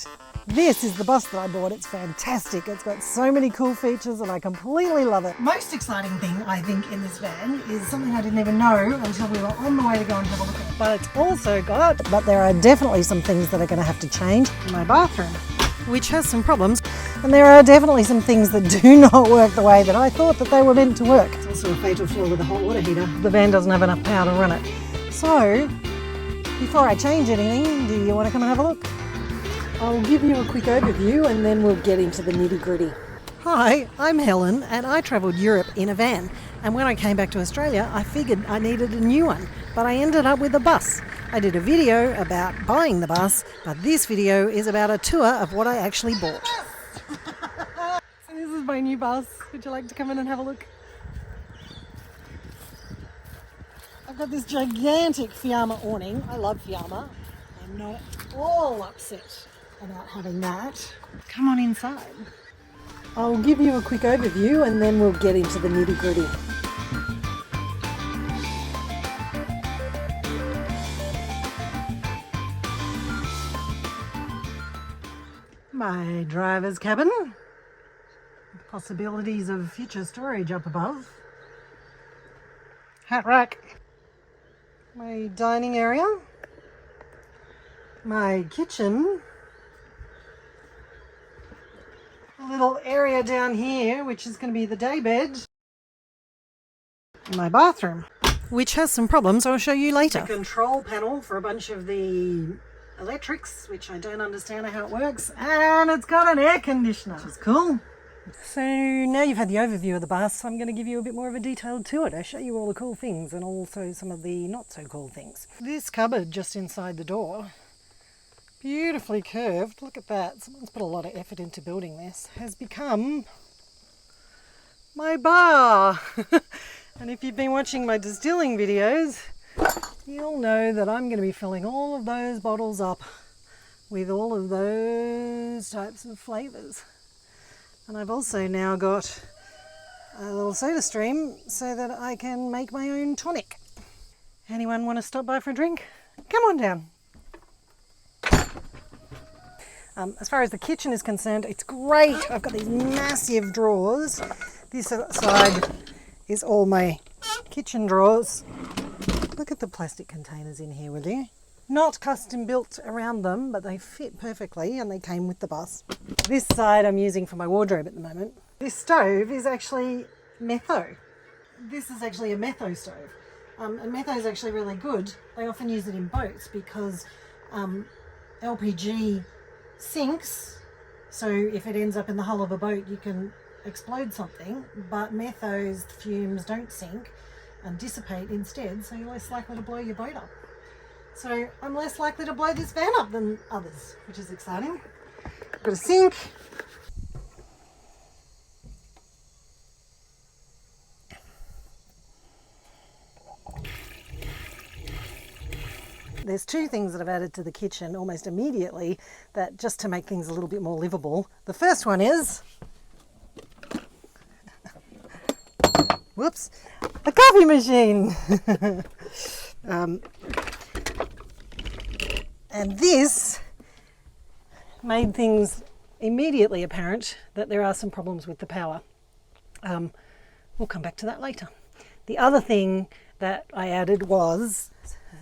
it. This is the bus that I bought. It's fantastic. It's got so many cool features and I completely love it. Most exciting thing I think in this van is something I didn't even know until we were on the way to go and have a look at it. But it's also got, but there are definitely some things that are going to have to change in my bathroom, which has some problems. And there are definitely some things that do not work the way that I thought that they were meant to work. It's also a fatal flaw with the hot water heater. The van doesn't have enough power to run it. So, before I change anything, do you want to come and have a look? I'll give you a quick overview and then we'll get into the nitty-gritty. Hi, I'm Helen and I travelled Europe in a van. And when I came back to Australia, I figured I needed a new one, but I ended up with a bus. I did a video about buying the bus, but this video is about a tour of what I actually bought. So this is my new bus. Would you like to come in and have a look? I've got this gigantic Fiamma awning. I love Fiamma. I'm not at all upset about having that. Come on inside. I'll give you a quick overview and then we'll get into the nitty-gritty. My driver's cabin. Possibilities of future storage up above. Hat rack. My dining area. My kitchen. A little area down here, which is going to be the day bed. My bathroom, which has some problems I'll show you later. A control panel for a bunch of the electrics, which I don't understand how it works. And it's got an air conditioner, which is cool. So now you've had the overview of the bus, I'm going to give you a bit more of a detailed tour to show you all the cool things and also some of the not so cool things. This cupboard just inside the door, beautifully curved, look at that, someone's put a lot of effort into building this, has become my bar. And if you've been watching my distilling videos, you'll know that I'm going to be filling all of those bottles up with all of those types of flavours. And I've also now got a little soda stream so that I can make my own tonic. Anyone want to stop by for a drink? Come on down. As far as the kitchen is concerned, it's great. I've got these massive drawers. This side is all my kitchen drawers. Look at the plastic containers in here, will you? Not custom built around them, but they fit perfectly and they came with the bus. This side I'm using for my wardrobe at the moment. This stove is actually metho. This is actually a metho stove. And metho is actually really good. They often use it in boats because LPG sinks, so if it ends up in the hull of a boat you can explode something, but metho's fumes don't sink and dissipate instead, so you're less likely to blow your boat up. So I'm less likely to blow this van up than others, which is exciting. Got a sink. There's two things that I've added to the kitchen almost immediately that just to make things a little bit more livable. The first one is, whoops, a coffee machine. And this made things immediately apparent that there are some problems with the power. We'll come back to that later. The other thing that I added was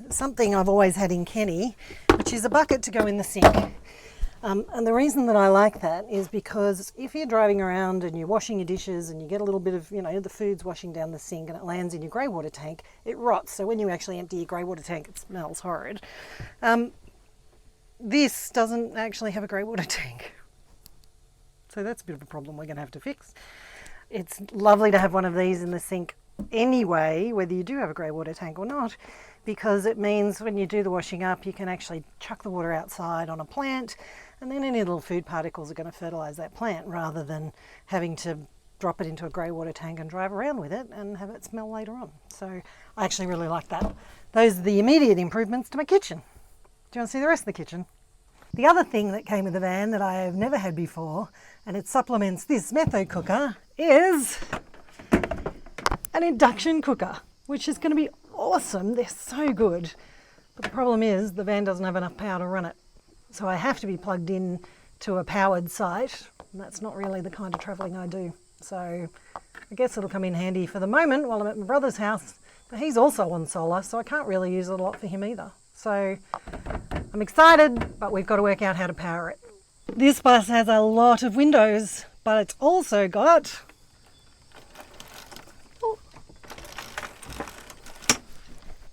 something I've always had in Kenny, which is a bucket to go in the sink. And the reason that I like that is because if you're driving around and you're washing your dishes and you get a little bit of, the food's washing down the sink and it lands in your grey water tank, it rots. So when you actually empty your grey water tank, it smells horrid. This doesn't actually have a grey water tank. So that's a bit of a problem we're going to have to fix. It's lovely to have one of these in the sink anyway, whether you do have a grey water tank or not, because it means when you do the washing up, you can actually chuck the water outside on a plant, and then any little food particles are going to fertilise that plant rather than having to drop it into a grey water tank and drive around with it and have it smell later on. So I actually really like that. Those are the immediate improvements to my kitchen. Do you want to see the rest of the kitchen? The other thing that came with the van that I have never had before, and it supplements this metho cooker, is an induction cooker, which is going to be awesome. They're so good. But the problem is the van doesn't have enough power to run it. So I have to be plugged in to a powered site, and that's not really the kind of travelling I do. So I guess it'll come in handy for the moment while I'm at my brother's house, but he's also on solar, so I can't really use it a lot for him either. So I'm excited, but we've got to work out how to power it. This bus has a lot of windows, but it's also got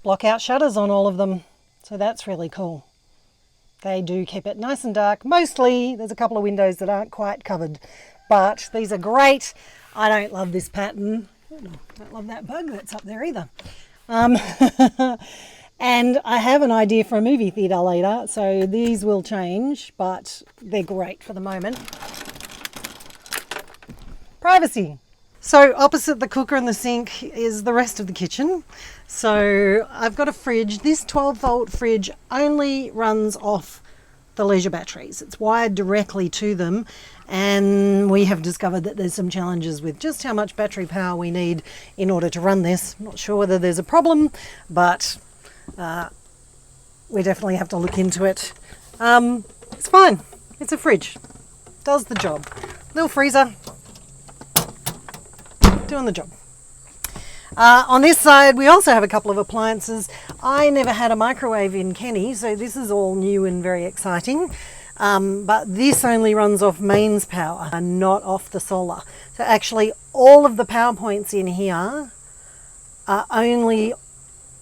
block-out shutters on all of them, so that's really cool. They do keep it nice and dark. Mostly there's a couple of windows that aren't quite covered, but these are great. I don't love this pattern. I don't love that bug that's up there either. And I have an idea for a movie theatre later, so these will change, but they're great for the moment. Privacy. So opposite the cooker and the sink is the rest of the kitchen. So I've got a fridge. This 12-volt fridge only runs off the leisure batteries. It's wired directly to them, and we have discovered that there's some challenges with just how much battery power we need in order to run this. I'm not sure whether there's a problem, but we definitely have to look into it. It's fine. It's a fridge. Does the job. Little freezer. Doing the job. On this side we also have a couple of appliances. I never had a microwave in Kenny, so this is all new and very exciting. But this only runs off mains power and not off the solar. So actually all of the power points in here are only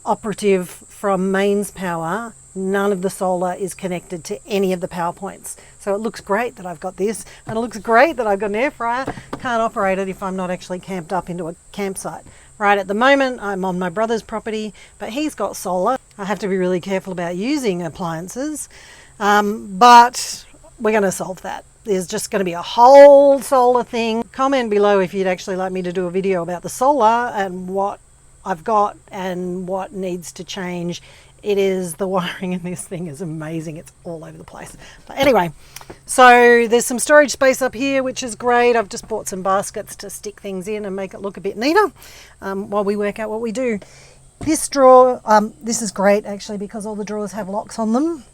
operative from mains power. None of the solar is connected to any of the power points. So it looks great that I've got this, and it looks great that I've got an air fryer. Can't operate it if I'm not actually camped up into a campsite. Right at the moment I'm on my brother's property, but he's got solar. I have to be really careful about using appliances, but we're going to solve that. There's just going to be a whole solar thing. Comment below if you'd actually like me to do a video about the solar and what I've got and what needs to change. It is, the wiring in this thing is amazing. It's all over the place. But anyway, so there's some storage space up here, which is great. I've just bought some baskets to stick things in and make it look a bit neater while we work out what we do. This drawer, this is great actually because all the drawers have locks on them.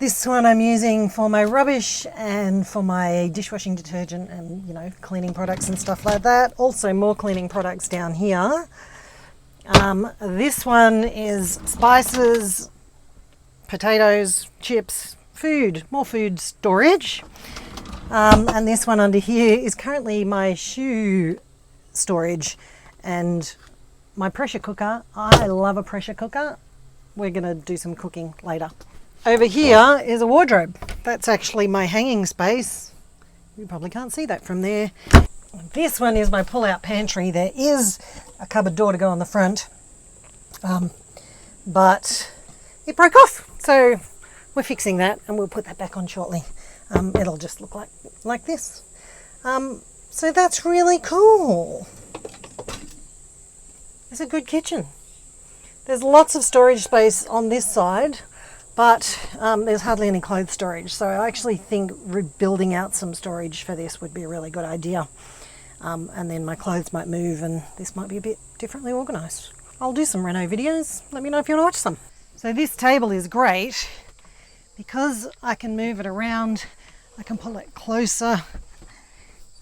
This one I'm using for my rubbish and for my dishwashing detergent and, you know, cleaning products and stuff like that. Also more cleaning products down here. This one is spices, potatoes, chips, food, more food storage. And this one under here is currently my shoe storage and my pressure cooker. I love a pressure cooker. We're going to do some cooking later. Over here is a wardrobe. That's actually my hanging space. You probably can't see that from there. This one is my pull-out pantry. There is a cupboard door to go on the front, but it broke off. So we're fixing that and we'll put that back on shortly. It'll just look like this. So that's really cool. It's a good kitchen. There's lots of storage space on this side, but there's hardly any clothes storage. So I actually think rebuilding out some storage for this would be a really good idea. And then my clothes might move and this might be a bit differently organised. I'll do some reno videos. Let me know if you want to watch some. So this table is great because I can move it around. I can pull it closer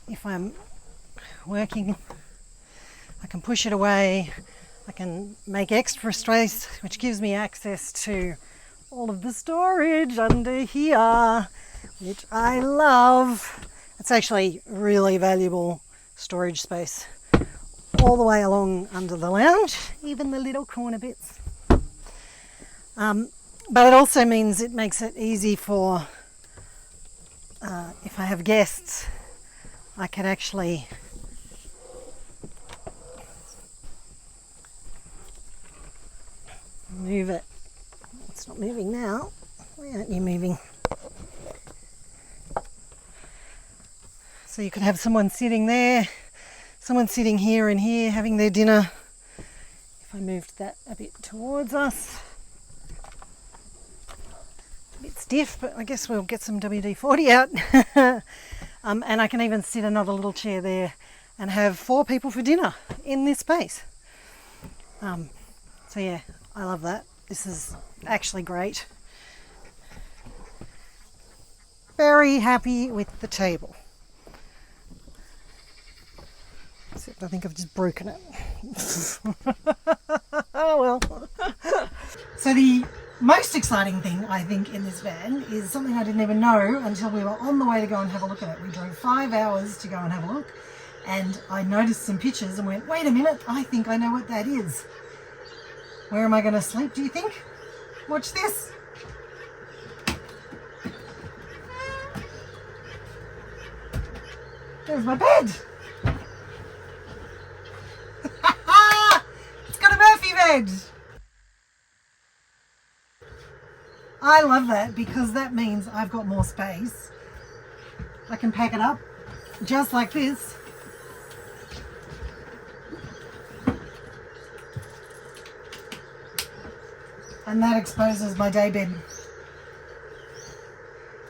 if I'm working. I can push it away. I can make extra space, which gives me access to all of the storage under here, which I love. It's actually really valuable storage space all the way along under the lounge, even the little corner bits. But it also means it makes it easy for, if I have guests, I can actually move it. It's not moving now. Why aren't you moving? So you could have someone sitting there, someone sitting here and here having their dinner. If I moved that a bit towards us. A bit stiff, but I guess we'll get some WD-40 out. And I can even sit another little chair there and have 4 people for dinner in this space. So yeah, I love that. This is actually great. very happy with the table. Except I think I've just broken it. Oh well. So the most exciting thing I think in this van is something I didn't even know until we were on the way to go and have a look at it. We drove 5 hours to go and have a look, and I noticed some pictures and went, wait a minute, I think I know what that is. Where am I going to sleep, do you think? Watch this. There's my bed. It's got a Murphy bed. I love that because that means I've got more space. I can pack it up just like this. And that exposes my day bed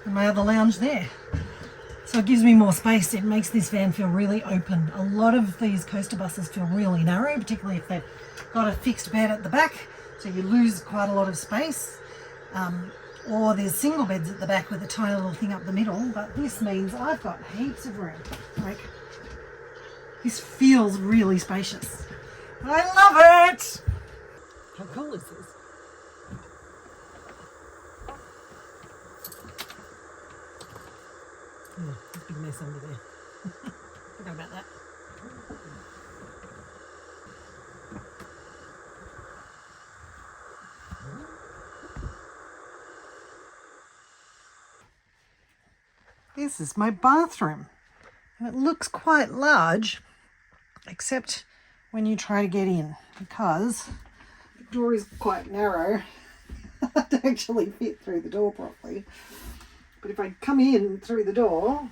and my other lounge there. So it gives me more space. It makes this van feel really open. A lot of these coaster buses feel really narrow, particularly if they've got a fixed bed at the back, so you lose quite a lot of space. Or there's single beds at the back with a tiny little thing up the middle, but this means I've got heaps of room. Like, this feels really spacious. I love it! How cool is this? Oh, there's a big mess under there. Forgot about that. This is my bathroom. And it looks quite large, except when you try to get in, because the door is quite narrow to actually fit through the door properly. But if I come in through the door,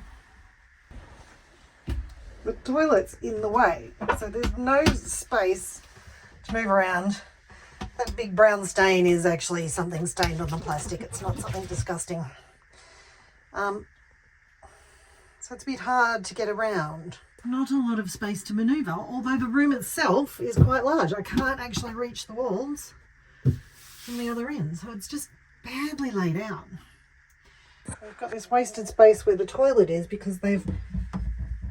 the toilet's in the way. So there's no space to move around. That big brown stain is actually something stained on the plastic. It's not something disgusting. So it's a bit hard to get around. Not a lot of space to manoeuvre, although the room itself is quite large. I can't actually reach the walls from the other end, so it's just badly laid out. I've got this wasted space where the toilet is because they've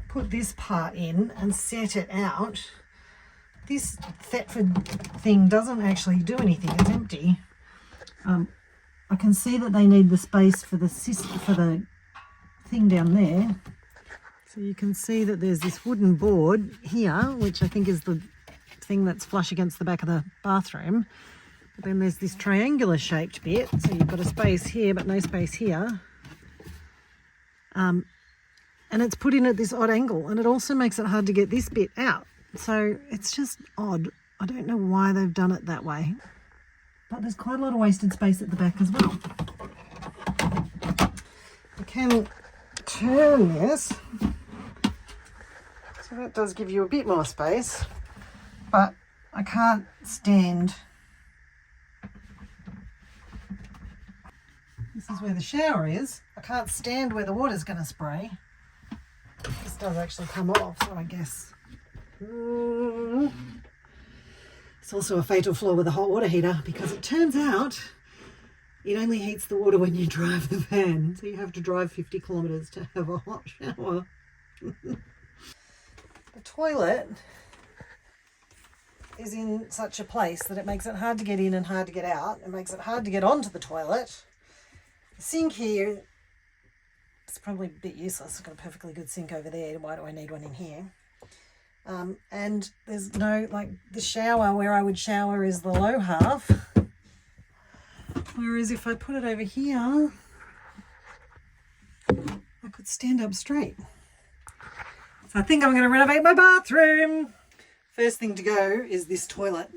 put this part in and set it out. This Thetford thing doesn't actually do anything, it's empty. I can see that they need the space for the thing down there. So you can see that there's this wooden board here, which I think is the thing that's flush against the back of the bathroom. But then there's this triangular shaped bit, so you've got a space here but no space here. And it's put in at this odd angle, and it also makes it hard to get this bit out. So it's just odd. I don't know why they've done it that way. But there's quite a lot of wasted space at the back as well. I can turn this, so that does give you a bit more space, but I can't stand. This is where the shower is. I can't stand where the water's going to spray. This does actually come off, so I guess. It's also a fatal flaw with a hot water heater, because it turns out it only heats the water when you drive the van. So you have to drive 50 kilometres to have a hot shower. The toilet is in such a place that it makes it hard to get in and hard to get out. It makes it hard to get onto the toilet. The sink here, it's probably a bit useless. I've got a perfectly good sink over there. Why do I need one in here? And there's no, like, the shower where I would shower is the low half. Whereas if I put it over here, I could stand up straight. So I think I'm going to renovate my bathroom. First thing to go is this toilet.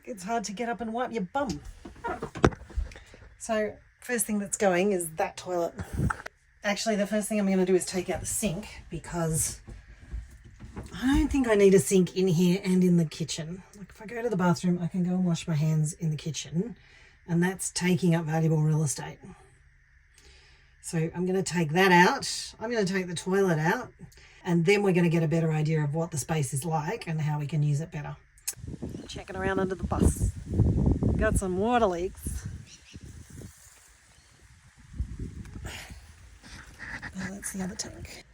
It's hard to get up and wipe your bum. So first thing that's going is that toilet. Actually, the first thing I'm going to do is take out the sink, because I don't think I need a sink in here and in the kitchen. Like, if I go to the bathroom, I can go and wash my hands in the kitchen, and that's taking up valuable real estate. So I'm going to take that out. I'm going to take the toilet out, and then we're going to get a better idea of what the space is like and how we can use it better. Checking around under the bus. got some water leaks. Oh, that's the other tank.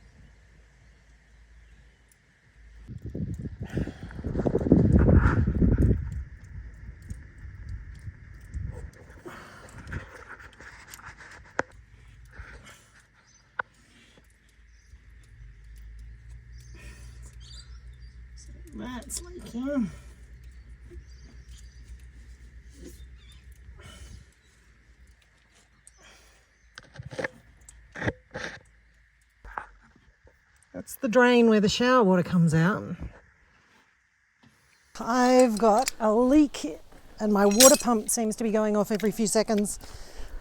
That's leaking. That's the drain where the shower water comes out. I've got a leak and my water pump seems to be going off every few seconds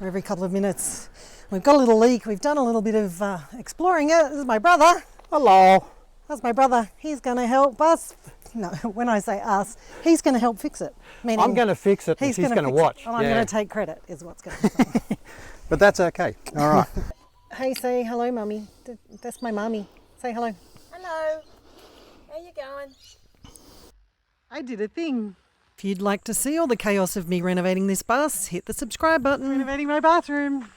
or every couple of minutes. We've got a little leak. We've done a little bit of exploring it. This is my brother. Hello. That's my brother. He's going to help us. No, when I say us, he's going to help fix it. Meaning I'm going to fix it and she's going to watch. And I'm going to take credit is what's going to happen. But that's okay. All right. Hey, say hello, Mummy. That's my mummy. Say hello. Hello. How you going? I did a thing. If you'd like to see all the chaos of me renovating this bus, hit the subscribe button. Renovating my bathroom.